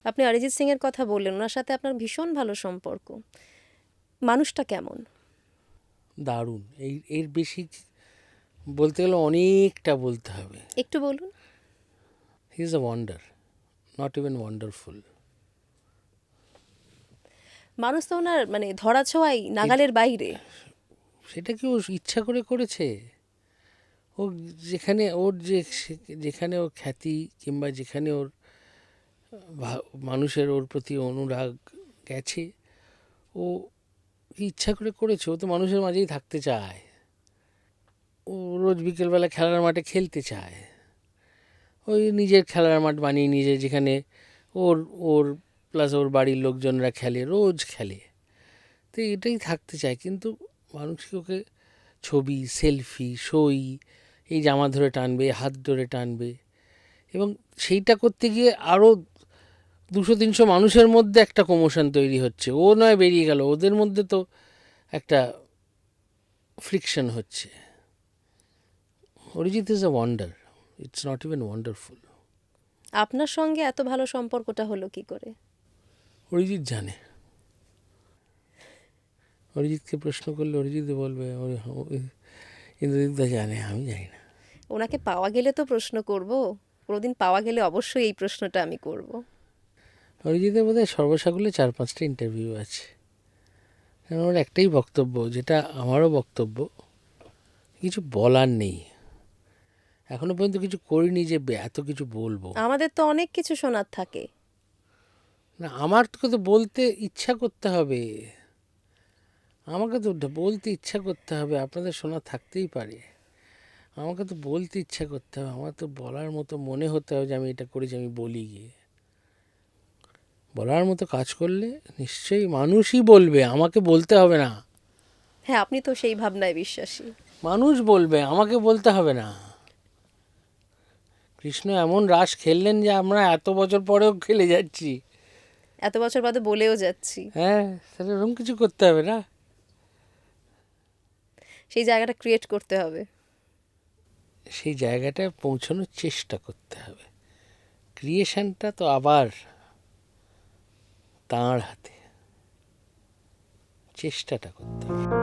আপনি অরিজিৎ সিং এর কথা বললেন, ওনার সাথে আপনার ভীষণ ভালো সম্পর্ক। মানুষটা কেমন? দারুণ। এর বেশি বলতে গেলে অনেকটা বলতে হবে। একটু বলুন। He is a wonder, not even wonderful. মানুষ তো ওনার মানে ধরাছোঁয়াই নাগালের বাইরে। সেটা কি ও ইচ্ছা করে করেছে? ও যেখানে ওর যেখানে ওর খ্যাতি কিংবা যেখানে ওর মানুষের ওর প্রতি অনুরাগ গেছে, ও কি ইচ্ছা করে করেছে? ও তো মানুষের মাঝেই থাকতে চায়। ও রোজ বিকেলবেলা খেলার মাঠে খেলতে চায়। ওই নিজের খেলার মাঠ বানিয়ে নিজে, যেখানে ওর ওর প্লাস ওর বাড়ির লোকজনরা খেলে, রোজ খেলে। তো এটাই থাকতে চায়, কিন্তু মানুষ কি ওকে ছবি, সেলফি, সই, এই জামা ধরে টানবে, হাত ধরে টানবে, এবং সেইটা করতে গিয়ে আরও 200-300 মানুষের মধ্যে একটা কমোশন তৈরি হচ্ছে। ও নয় বেরিয়ে গেল, ওদের মধ্যে তো একটা ফ্রিকশন হচ্ছে। Arijit is a wonder, it's not even wonderful. আপনার সঙ্গে এত ভালো সম্পর্কটা হলো কি করে? অরিজিৎ জানে। অরিজিৎকে প্রশ্ন করলে অরিজিৎ বলবে ইন্দ্রজিৎ দা জানে, আমি জানি না। ওনাকে পাওয়া গেলে তো প্রশ্ন করব, কোনোদিন পাওয়া গেলে অবশ্যই এই প্রশ্নটা আমি করব। অরিজিতের বোধহয় সর্বসাকুল্যে 4-5টা ইন্টারভিউ আছে। কারণ ওর একটাই বক্তব্য, যেটা আমারও বক্তব্য, কিছু বলার নেই। এখনো পর্যন্ত কিছু করিনি যে এত কিছু বলবো। আমাদের তো অনেক কিছু শোনার থাকে। না, আমার তো বলতে ইচ্ছা করতে হবে। আমাকে তো বলতে ইচ্ছা করতে হবে। আপনাদের শোনা থাকতেই পারে, আমাকে তো বলতে ইচ্ছা করতে হবে। আমার তো বলার মতো মনে হতে হবে যে আমি এটা করেছি, আমি বলি গিয়ে। বলার মতো কাজ করলে নিশ্চয়ই মানুষই বলবে, আমাকে বলতে হবে না। হ্যাঁ, আপনি তো সেই ভাবনায় বিশ্বাসী। মানুষ বলবে, আমাকে বলতে হবে না। কৃষ্ণ এমন রাস খেললেন যে আমরা এত বছর পরেও খেলে যাচ্ছি। এত বছর বাদে বলেও যাচ্ছি। হ্যাঁ, তাহলে এরকম কিছু করতে হবে না। সেই জায়গাটা ক্রিয়েট করতে হবে। সেই জায়গাটায় পৌঁছানোর চেষ্টা করতে হবে। ক্রিয়েশনটা তো আবার তাঁর হাতে, চেষ্টাটা করতে হবে।